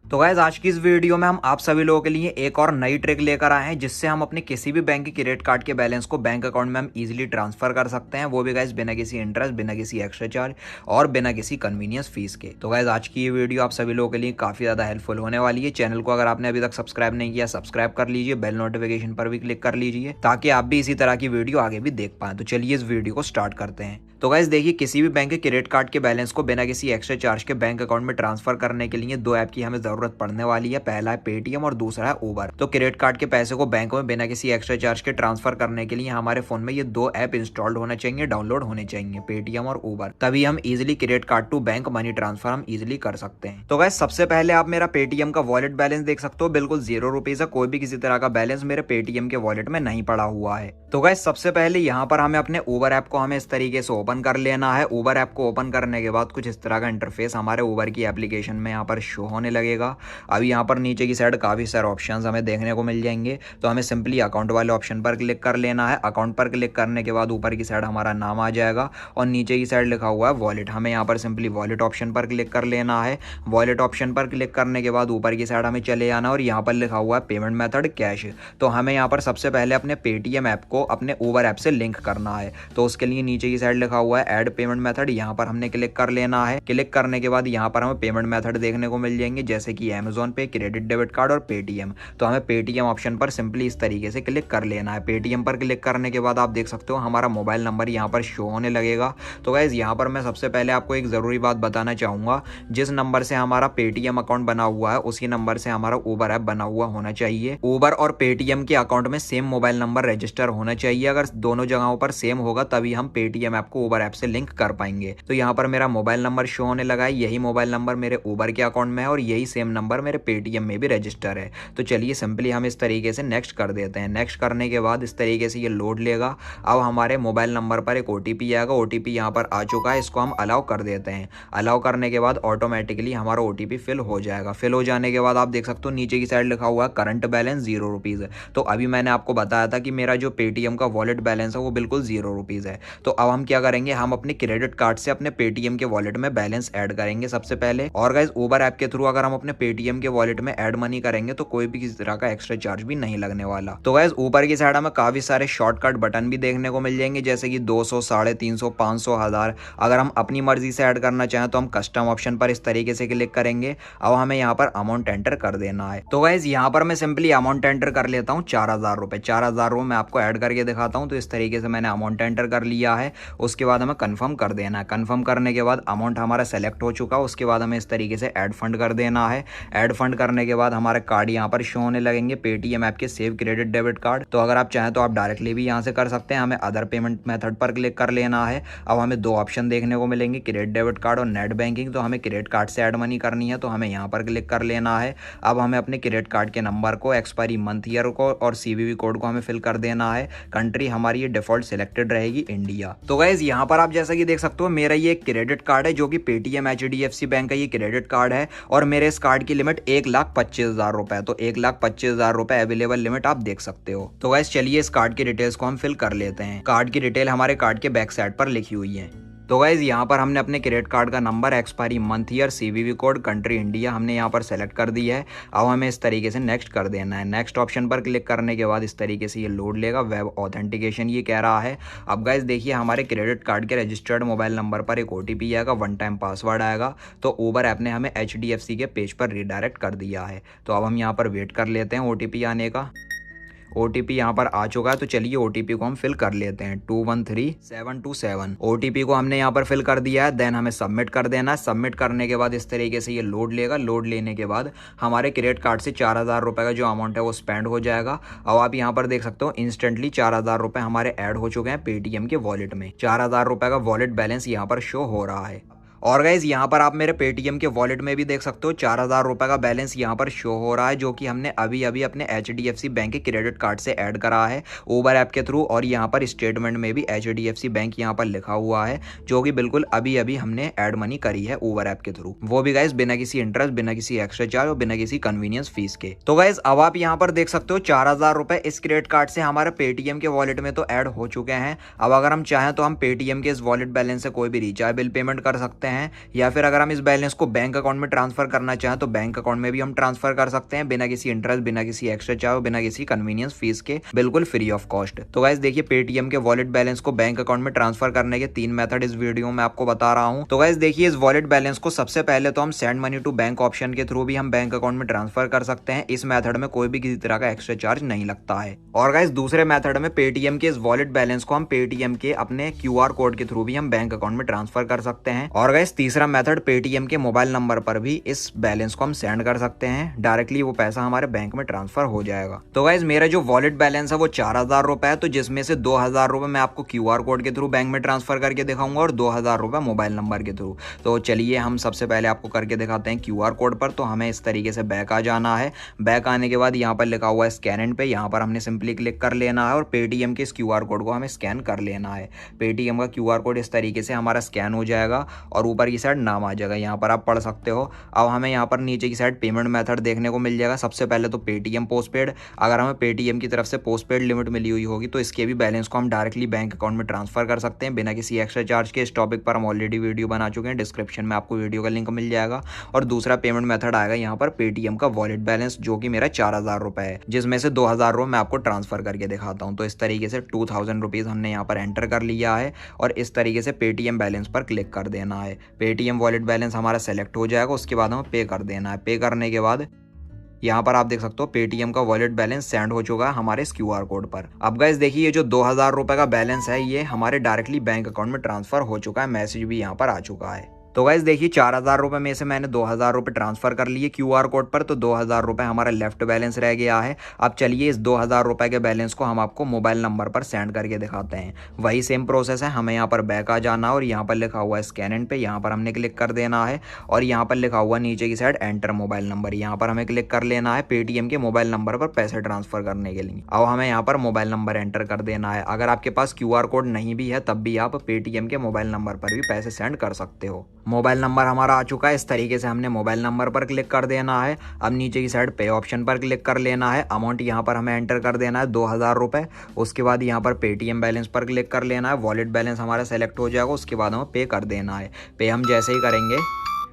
तो गाइस आज की इस वीडियो में हम आप सभी लोगों के लिए एक और नई ट्रिक लेकर आए हैं जिससे हम अपने किसी भी बैंक के क्रेडिट कार्ड के बैलेंस को बैंक अकाउंट में हम इजीली ट्रांसफर कर सकते हैं, वो भी गाइस बिना किसी इंटरेस्ट, बिना किसी एक्स्ट्रा चार्ज और बिना किसी कन्वीनियंस फीस के। तो गाइस आज की ये वीडियो आप सभी लोगों के लिए काफी ज्यादा हेल्पफुल होने वाली है। चैनल को अगर आपने अभी तक सब्सक्राइब नहीं किया, सब्सक्राइब कर लीजिए, बेल नोटिफिकेशन पर भी क्लिक कर लीजिए ताकि आप भी इसी तरह की वीडियो आगे भी देख पाएं। तो चलिए इस वीडियो को स्टार्ट करते हैं। तो गाइस देखिए, किसी भी बैंक के क्रेडिट कार्ड के बैलेंस को बिना किसी एक्स्ट्रा चार्ज के बैंक अकाउंट में ट्रांसफर करने के लिए दो ऐप की हमें जरूरत पड़ने वाली है। पहला है पेटीएम और दूसरा है उबर। तो क्रेडिट कार्ड के पैसे को बैंक में बिना किसी एक्स्ट्रा चार्ज के ट्रांसफर करने के लिए हमारे फोन में ये दो ऐप इंस्टॉल्ड होने चाहिए, डाउनलोड होने चाहिए, पेटीएम और उबर। तभी हम easily credit card to bank money transfer हम इजिली कर सकते हैं। तो गाइस सबसे पहले आप मेरा पेटीएम का वॉलेट बैलेंस देख सकते हो, बिल्कुल ₹0 है। कोई भी किसी तरह का बैलेंस मेरे पेटीएम के वॉलेट में नहीं पड़ा हुआ है। तो गाइस सबसे पहले यहाँ पर हमें अपने उबर ऐप को हमें इस तरीके से ओपन कर लेना है। उबर ऐप को ओपन करने के बाद कुछ इस तरह का इंटरफेस हमारे उबर की एप्लीकेशन में यहाँ पर शो होने लगेगा। अभी यहाँ पर नीचे की साइड काफी सारे ऑप्शंस हमें देखने को मिल जाएंगे। तो हमें सिंपली अकाउंट वाले ऑप्शन पर क्लिक कर लेना है। अकाउंट पर क्लिक करने के बाद ऊपर की साइड हमारा नाम आ जाएगा और नीचे की साइड लिखा हुआ है वॉलेट। हमें यहाँ पर सिंपली वॉलेट ऑप्शन पर क्लिक कर लेना है। वॉलेट ऑप्शन पर क्लिक करने के बाद ऊपर की साइड हमें चले आना और यहाँ पर लिखा हुआ है पेमेंट मेथड कैश। तो हमें यहाँ पर सबसे पहले अपने पेटीएम ऐप को अपने उबर ऐप से लिंक करना है। तो उसके लिए नीचे की साइड लिखा हुआ है ऐड पेमेंट मेथड, यहाँ पर हमने क्लिक कर लेना है। क्लिक करने के बाद यहाँ पर हमें पेमेंट मेथड देखने को मिल जाएंगे जैसे कि अमेजॉन पे, क्रेडिट डेबिट कार्ड और पेटीएम। तो हमें पेटीएम ऑप्शन पर सिंपली इस तरीके से क्लिक कर लेना है। पेटीएम पर क्लिक करने के बाद आप देख सकते हो हमारा मोबाइल नंबर यहाँ पर शो होने लगेगा। तो गाइस यहाँ पर मैं सबसे पहले आपको एक जरूरी बात बताना चाहूंगा, जिस नंबर से हमारा पेटीएम अकाउंट बना हुआ है उसी नंबर से हमारा उबर ऐप बना हुआ होना चाहिए। उबर और पेटीएम के अकाउंट में सेम मोबाइल नंबर रजिस्टर होना चाहिए। अगर दोनों जगहों पर सेम होगा तभी हम पेटीएम ऐप को उबर ऐप से लिंक कर पाएंगे। तो यहाँ पर मेरा मोबाइल नंबर शो होने लगा है, यही मोबाइल नंबर मेरे उबर के अकाउंट में है और यही सेम नंबर मेरे पेटीएम में भी रजिस्टर है। तो चलिए सिंपली हम इस तरीके से नेक्स्ट कर देते हैं। नेक्स्ट करने के बाद इस तरीके से ये लोड लेगा। अब हमारे मोबाइल नंबर पर एक ओटीपी आएगा। ओटीपी यहाँ पर आ चुका है, इसको हम अलाउ कर देते हैं। अलाउ करने के बाद ऑटोमेटिकली हमारा ओटीपी फिल हो जाएगा। फिल हो जाने के बाद आप देख सकते हो नीचे की साइड लिखा हुआ है करंट बैलेंस ₹0। तो अभी मैंने आपको बताया था कि मेरा जो पेटीएम का वॉलेट बैलेंस है वो बिल्कुल ₹0 है। तो अब हम क्या करेंगे, हम अपने क्रेडिट कार्ड से अपने पेटीएम के वॉलेट में बैलेंस ऐड करेंगे सबसे पहले। और गाइस उबर ऐप के थ्रू अगर हम अपने पेटीएम के वॉलेट में ऐड मनी करेंगे तो कोई भी किसी तरह का एक्स्ट्रा चार्ज भी नहीं लगने वाला। तो गाइस ऊपर की साइड में काफी सारे शॉर्टकट बटन भी देखने को मिल जाएंगे जैसे कि 200, 350, 500, 1000। अगर हम अपनी मर्जी से ऐड करना चाहें तो हम कस्टम ऑप्शन पर इस तरीके से क्लिक करेंगे। अब हमें यहाँ पर अमाउंट एंटर कर देना है। तो गाइस यहाँ पर मैं सिंपली अमाउंट एंटर कर लेता हूँ ₹4000। ₹4000 मैं आपको ऐड करके दिखाता हूँ। तो इस तरीके से मैंने अमाउंट एंटर कर लिया है। उसके बाद हमें कंफर्म कर देना है। कंफर्म करने के बाद अमाउंट हमारा सेलेक्ट हो चुका है। उसके बाद हमें इस तरीके से ऐड फंड कर देना है। ऐड फंड करने के बाद हमारे कार्ड यहाँ पर शो होने लगेंगे, पेटीएम ऐप के सेव क्रेडिट डेबिट कार्ड। तो अगर आप चाहें तो आप डायरेक्टली भी यहाँ से कर सकते हैं। हमें अदर पेमेंट मेथड पर क्लिक कर लेना है। अब हमें दो ऑप्शन देखने को मिलेंगे, क्रेडिट डेबिट कार्ड और नेट बैंकिंग। तो हमें क्रेडिट कार्ड से ऐड मनी करनी है तो हमें यहाँ पर क्लिक कर लेना है। अब हमें अपने क्रेडिट कार्ड के नंबर को, एक्सपायरी मंथ, ईयर को और सीवीवी कोड को हमें फिल कर देना है। कंट्री हमारी ये डिफॉल्ट सिलेक्टेड रहेगी, इंडिया। तो गाइस यहाँ पर आप जैसा कि देख सकते हो मेरा ये क्रेडिट कार्ड है जो कि पेटीएम एचडीएफसी बैंक का ये क्रेडिट कार्ड है और मेरे इस कार्ड की लिमिट ₹1,25,000 तो ₹1,25,000 अवेलेबल लिमिट आप देख सकते हो। तो गाइस चलिए इस कार्ड की डिटेल्स को हम फिल कर लेते हैं। कार्ड की डिटेल हमारे कार्ड के बैक साइड पर लिखी हुई है। तो गाइज यहाँ पर हमने अपने क्रेडिट कार्ड का number, expiry month, year, CVV code, country India हमने यहाँ पर सेलेक्ट कर दी है। अब हमें इस तरीके से नेक्स्ट कर देना है। नेक्स्ट ऑप्शन पर क्लिक करने के बाद इस तरीके से ये लोड लेगा। वेब ऑथेंटिकेशन ये कह रहा है। अब गाइज देखिए हमारे क्रेडिट कार्ड के रजिस्टर्ड मोबाइल नंबर पर एक ओटीपी आएगा, वन टाइम पासवर्ड आएगा। तो उबर ऐप ने हमें एचडीएफसी के पेज पर रिडायरेक्ट कर दिया है। तो अब हम यहाँ पर वेट कर लेते हैं ओटीपी आने का। ओटीपी यहाँ पर आ चुका है तो चलिए ओटीपी को हम फिल कर लेते हैं, 213727। ओटीपी को हमने यहाँ पर फिल कर दिया है। देन हमें सबमिट कर देना है। सबमिट करने के बाद इस तरीके से ये लोड लेगा। लोड लेने के बाद हमारे क्रेडिट कार्ड से ₹4000 का जो अमाउंट है वो स्पेंड हो जाएगा। अब आप यहाँ पर देख सकते हो इंस्टेंटली ₹4000 हमारे ऐड हो चुके हैं पेटीएम के वॉलेट में। ₹4000 का वॉलेट बैलेंस यहाँ पर शो हो रहा है। और गाइज यहाँ पर आप मेरे पेटीएम के वॉलेट में भी देख सकते हो ₹4000 का बैलेंस यहाँ पर शो हो रहा है जो कि हमने अभी अभी अपने एचडीएफसी बैंक के क्रेडिट कार्ड से ऐड करा है उबर ऐप के थ्रू। और यहाँ पर स्टेटमेंट में भी एचडीएफसी बैंक यहाँ पर लिखा हुआ है जो कि बिल्कुल अभी अभी हमने ऐड मनी करी है उबर ऐप के थ्रू, वो भी गाइज बिना किसी इंटरेस्ट, बिना किसी एक्स्ट्रा चार्ज और बिना किसी कन्वीनियंस फीस के। तो गाइज अब आप यहाँ पर देख सकते हो ₹4000 इस क्रेडिट कार्ड से हमारे पेटीएम के वॉलेट में तो ऐड हो चुके हैं। अब अगर हम चाहें तो हम पेटीएम के इस वॉलेट बैलेंस से कोई भी रिचार्ज बिल पेमेंट कर सकते हैं। हैं, या फिर अगर हम इस बैलेंस को बैंक अकाउंट में ट्रांसफर करना चाहें तो बैंक अकाउंट में भी हम ट्रांसफर कर सकते हैं बिना किसी इंटरेस्ट, बिना किसी एक्स्ट्रा चार्ज, बिना किसी कन्वीनियंस फीस के, बिल्कुल फ्री ऑफ कॉस्ट। तो गाइस देखिए, पेटीएम के वॉलेट बैलेंस को बैंक अकाउंट में ट्रांसफर करने के 3 मेथड इस वीडियो में आपको बता रहा हूं। तो गाइस देखिए, इस वॉलेट बैलेंस को सबसे पहले तो हम send money to bank option के थ्रू भी हम बैंक अकाउंट में ट्रांसफर कर सकते हैं। इस मेथड में कोई भी किसी तरह का एक्स्ट्रा चार्ज नहीं लगता है। और गाइस दूसरे मेथड में पेटीएम के इस वॉलेट बैलेंस को हम पेटीएम के अपने क्यूआर कोड के थ्रू भी हम बैंक अकाउंट में ट्रांसफर कर सकते हैं। और गाइस तीसरा मेथड, पेटीएम के मोबाइल नंबर पर भी इस बैलेंस को हम सेंड कर सकते हैं, डायरेक्टली वो पैसा हमारे बैंक में ट्रांसफर हो जाएगा। तो गाइस मेरा जो वॉलेट बैलेंस है वो 4000 रुपए है, तो जिसमें से 2000 रुपए मैं आपको क्यूआर कोड के थ्रू बैंक में ट्रांसफर करके दिखाऊंगा और 2000 रुपए मोबाइल नंबर के थ्रू। तो चलिए हम सबसे पहले आपको करके दिखाते हैं क्यूआर कोड पर। तो हमें इस तरीके से बैक आ जाना है। बैक आने के बाद यहाँ पर लिखा हुआ है स्कैन इन पे, यहाँ पर हमने सिंपली क्लिक कर लेना है और पेटीएम के इस क्यूआर कोड को हमें स्कैन कर लेना है। पेटीएम का क्यूआर कोड इस तरीके से हमारा स्कैन हो जाएगा और ऊपर की साइड नाम आ जाएगा, यहाँ पर आप पढ़ सकते हो। अब हमें यहाँ पर नीचे की साइड पेमेंट मेथड देखने को मिल जाएगा। सबसे पहले तो पेटीएम पोस्टपेड, अगर हमें पेटीएम की तरफ से पोस्टपेड लिमिट मिली हुई होगी तो इसके भी बैलेंस को हम डायरेक्टली बैंक अकाउंट में ट्रांसफर कर सकते हैं बिना किसी एक्स्ट्रा चार्ज के। इस टॉपिक पर हम ऑलरेडी वीडियो बना चुके हैं, डिस्क्रिप्शन में आपको वीडियो का लिंक मिल जाएगा। और दूसरा पेमेंट मेथड आएगा यहाँ पर पेटीएम का वॉलेट बैलेंस, जो कि मेरा 4000 रुपए है, जिसमें से 2000 रुपए मैं आपको ट्रांसफर करके दिखाता हूँ। तो इस तरीके से 2000 रुपीज हमने यहाँ पर एंटर कर लिया है और इस तरीके से पेटीएम बैलेंस पर क्लिक कर देना है। पेटीएम वॉलेट बैलेंस हमारा सेलेक्ट हो जाएगा, उसके बाद हमें पे कर देना है। पे करने के बाद यहाँ पर आप देख सकते हो पेटीएम का वॉलेट बैलेंस सेंड हो चुका है हमारे इस क्यूआर कोड पर। अब गाइस देखिए, ये जो 2000 रुपए का बैलेंस है ये हमारे डायरेक्टली बैंक अकाउंट में ट्रांसफर हो चुका है, मैसेज भी यहाँ पर आ चुका है। तो गाइस देखिए, 4000 रुपए में से मैंने 2000 रुपए ट्रांसफर कर लिए क्यूआर कोड पर, तो 2000 रुपए हमारा लेफ्ट बैलेंस रह गया है। अब चलिए इस 2000 रुपए के बैलेंस को हम आपको मोबाइल नंबर पर सेंड करके दिखाते हैं। वही सेम प्रोसेस है, हमें यहाँ पर बैक आ जाना और यहाँ पर लिखा हुआ है स्कैन इन पे, यहाँ पर हमने क्लिक कर देना है और यहाँ पर लिखा हुआ नीचे की साइड एंटर मोबाइल नंबर, यहाँ पर हमें क्लिक कर लेना है पेटीएम के मोबाइल नंबर पर पैसे ट्रांसफर करने के लिए। अब हमें यहाँ पर मोबाइल नंबर एंटर कर देना है। अगर आपके पास क्यूआर कोड नहीं भी है तब भी आप पेटीएम के मोबाइल नंबर पर भी पैसे सेंड कर सकते हो। मोबाइल नंबर हमारा आ चुका है, इस तरीके से हमने मोबाइल नंबर पर क्लिक कर देना है। अब नीचे की साइड पे ऑप्शन पर क्लिक कर लेना है। अमाउंट यहाँ पर हमें एंटर कर देना है 2000 रुपए। उसके बाद यहाँ पर पेटीएम बैलेंस पर क्लिक कर लेना है, वॉलेट बैलेंस हमारा सेलेक्ट हो जाएगा, उसके बाद हमें पे कर देना है। पे हम जैसे ही करेंगे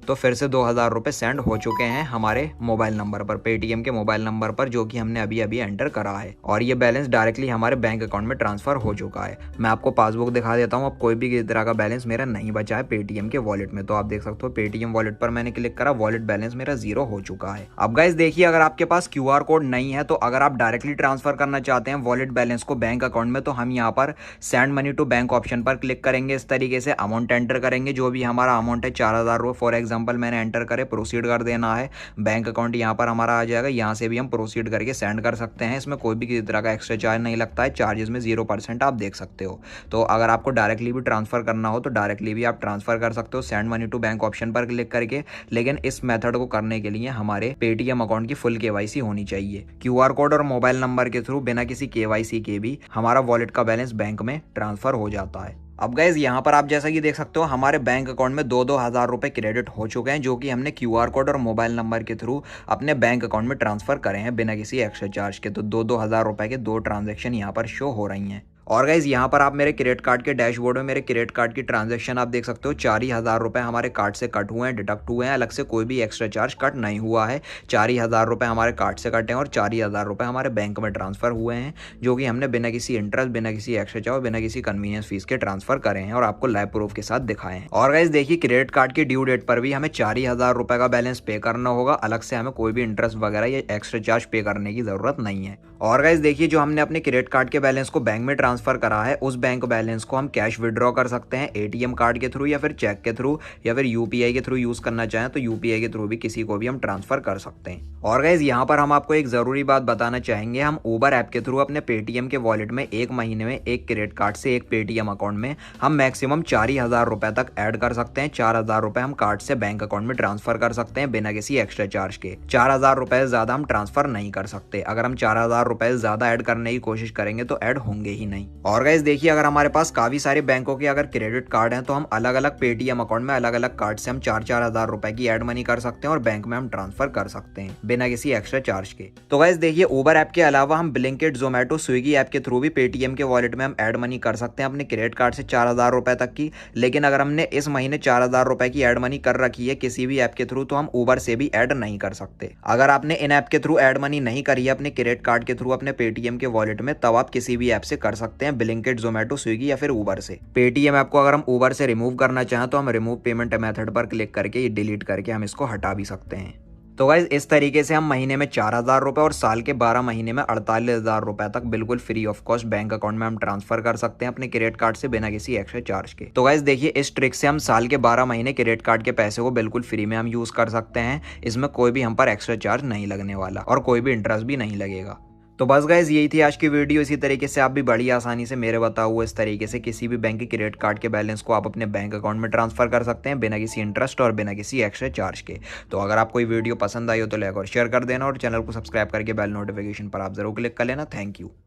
तो फिर से 2000 रुपए सेंड हो चुके हैं हमारे मोबाइल नंबर पर, पेटीएम के मोबाइल नंबर पर, जो कि हमने अभी अभी एंटर करा है और ये बैलेंस डायरेक्टली हमारे बैंक अकाउंट में ट्रांसफर हो चुका है। मैं आपको पासबुक दिखा देता हूँ। अब कोई भी किसी तरह का बैलेंस मेरा नहीं बचा है पेटीएम के वॉलेट में। तो आप देख सकते हो पेटीएम वॉलेट पर मैंने क्लिक करा, वॉलेट बैलेंस मेरा 0 हो चुका है। अब गाइस देखिए, अगर आपके पास क्यूआर कोड नहीं है तो अगर आप डायरेक्टली ट्रांसफर करना चाहते हैं वॉलेट बैलेंस को बैंक अकाउंट में, तो हम यहाँ पर send money to bank option पर क्लिक करेंगे। इस तरीके से अमाउंट एंटर करेंगे, जो भी हमारा अमाउंट है 4000 रुपये फॉर एग्जाम्पल मैंने एंटर करे, प्रोसीड कर देना है। बैंक अकाउंट यहाँ पर हमारा आ जाएगा, यहाँ से भी हम प्रोसीड करके सेंड कर सकते हैं। इसमें कोई भी किसी तरह का एक्स्ट्रा चार्ज नहीं लगता है, चार्जेस में 0% आप देख सकते हो। तो अगर आपको डायरेक्टली भी ट्रांसफर करना हो तो डायरेक्टली भी आप ट्रांसफर कर सकते हो send money to bank option पर क्लिक करके। लेकिन इस मेथड को करने के लिए हमारे पेटीएम अकाउंट की फुल केवाईसी होनी चाहिए। क्यूआर कोड और मोबाइल नंबर के थ्रू बिना किसी केवाईसी के भी हमारा वॉलेट का बैलेंस बैंक में ट्रांसफर हो जाता है। अब गाइज यहाँ पर आप जैसा कि देख सकते हो हमारे बैंक अकाउंट में 2-2 हज़ार रुपए क्रेडिट हो चुके हैं, जो कि हमने क्यूआर कोड और मोबाइल नंबर के थ्रू अपने बैंक अकाउंट में ट्रांसफर करे हैं बिना किसी एक्स्ट्रा चार्ज के। तो 2-2 हज़ार रुपए के 2 ट्रांजैक्शन यहाँ पर शो हो रही हैं। और गाइज यहाँ पर आप मेरे क्रेडिट कार्ड के डैशबोर्ड में मेरे क्रेडिट कार्ड की ट्रांजैक्शन आप देख सकते हो। 4000 रुपए हमारे कार्ड से कट हुए हैं, डिडक्ट हुए हैं, अलग से कोई भी एक्स्ट्रा चार्ज कट नहीं हुआ है। 4000 रुपए हमारे कार्ड से कटे हैं और 4000 रुपए हमारे बैंक में ट्रांसफर हुए हैं, जो कि हमने बिना किसी इंटरेस्ट, बिना किसी एक्स्ट्रा चार्ज, बिना किसी कन्वीनियंस फीस के ट्रांसफर करे हैं और आपको लाइव प्रूफ के साथ दिखाए हैं। और गाइज देखिए, क्रेडिट कार्ड की ड्यू डेट पर भी हमें 4000 रुपए का बैलेंस पे करना होगा, अलग से हमें कोई भी इंटरेस्ट वगैरह या एक्स्ट्रा चार्ज पे करने की जरूरत नहीं है। और गाइज देखिए, जो हमने अपने क्रेडिट कार्ड के बैलेंस को बैंक में ट्रांसफर करा है उस बैंक बैलेंस को हम कैश विड्रॉ कर सकते हैं एटीएम कार्ड के थ्रू या फिर चेक के थ्रू या फिर यूपीआई के थ्रू यूज करना चाहें तो यूपीआई के थ्रू भी किसी को भी हम ट्रांसफर कर सकते हैं। और गाइज यहाँ पर हम आपको एक जरूरी बात बताना चाहेंगे, हम उबर ऐप के थ्रू अपने पेटीएम के वॉलेट में एक महीने में एक क्रेडिट कार्ड से एक पेटीएम अकाउंट में हम मैक्सिमम 4000 रुपए तक ऐड कर सकते हैं। 4000 रुपए हम कार्ड से बैंक अकाउंट में ट्रांसफर कर सकते हैं बिना किसी एक्स्ट्रा चार्ज के। 4000 रुपए से ज्यादा हम ट्रांसफर नहीं कर सकते। अगर हम 4000 रुपए ज्यादा ऐड करने की कोशिश करेंगे तो ऐड होंगे ही नहीं। नहीं। और गाइस देखिए, अगर हमारे पास काफी सारे बैंकों के अगर क्रेडिट कार्ड हैं तो हम अलग अलग पेटीएम अकाउंट में अलग अलग कार्ड से हम 4-4 हजार रुपए की एड मनी कर सकते हैं और बैंक में हम ट्रांसफर कर सकते हैं बिना किसी एक्स्ट्रा चार्ज के। तो गाइस देखिए, उबर ऐप के अलावा हम ब्लिंकिट, जोमेटो, स्विगी ऐप के थ्रू भी पेटीएम के वॉलेट में हम एड मनी कर सकते हैं अपने क्रेडिट कार्ड से 4,000 रुपए तक की। लेकिन अगर हमने इस महीने 4,000 रुपए की एड मनी कर रखी है किसी भी ऐप के थ्रू तो हम उबर से भी ऐड नहीं कर सकते। अगर आपने इन ऐप के थ्रू एड मनी नहीं करी है अपने क्रेडिट कार्ड के थ्रू अपने पेटीएम के वॉलेट में, तब आप किसी भी ऐप से कर सकते हैं, ब्लिंकिट, जोमेटो, स्विगी या फिर उबर से। पेटीएम ऐप को अगर हम उबर से रिमूव करना चाहें तो हम रिमूव पेमेंट मेथड पर क्लिक करके ये डिलीट करके हम इसको हटा भी सकते हैं। तो गाइज इस तरीके से हम महीने में 4,000 रुपए और साल के 12 महीने में 48,000 रुपए तक बिल्कुल free of cost bank account में हम ट्रांसफर कर सकते हैं अपने क्रेडिट कार्ड से बिना किसी एक्स्ट्रा चार्ज के। तो गाइज देखिए, इस ट्रिक से हम साल के 12 महीने क्रेडिट कार्ड के पैसे को बिल्कुल फ्री में हम यूज कर सकते हैं। इसमें कोई भी हम पर एक्स्ट्रा चार्ज नहीं लगने वाला और कोई भी इंटरेस्ट भी नहीं लगेगा। तो बस गाइज यही थी आज की वीडियो। इसी तरीके से आप भी बड़ी आसानी से मेरे बताए हुए इस तरीके से किसी भी बैंक के क्रेडिट कार्ड के बैलेंस को आप अपने बैंक अकाउंट में ट्रांसफर कर सकते हैं बिना किसी इंटरेस्ट और बिना किसी एक्स्ट्रा चार्ज के। तो अगर आपको ये वीडियो पसंद आई हो तो लाइक और शेयर कर देना और चैनल को सब्सक्राइब करके बेल नोटिफिकेशन पर आप जरूर क्लिक कर लेना। Thank you.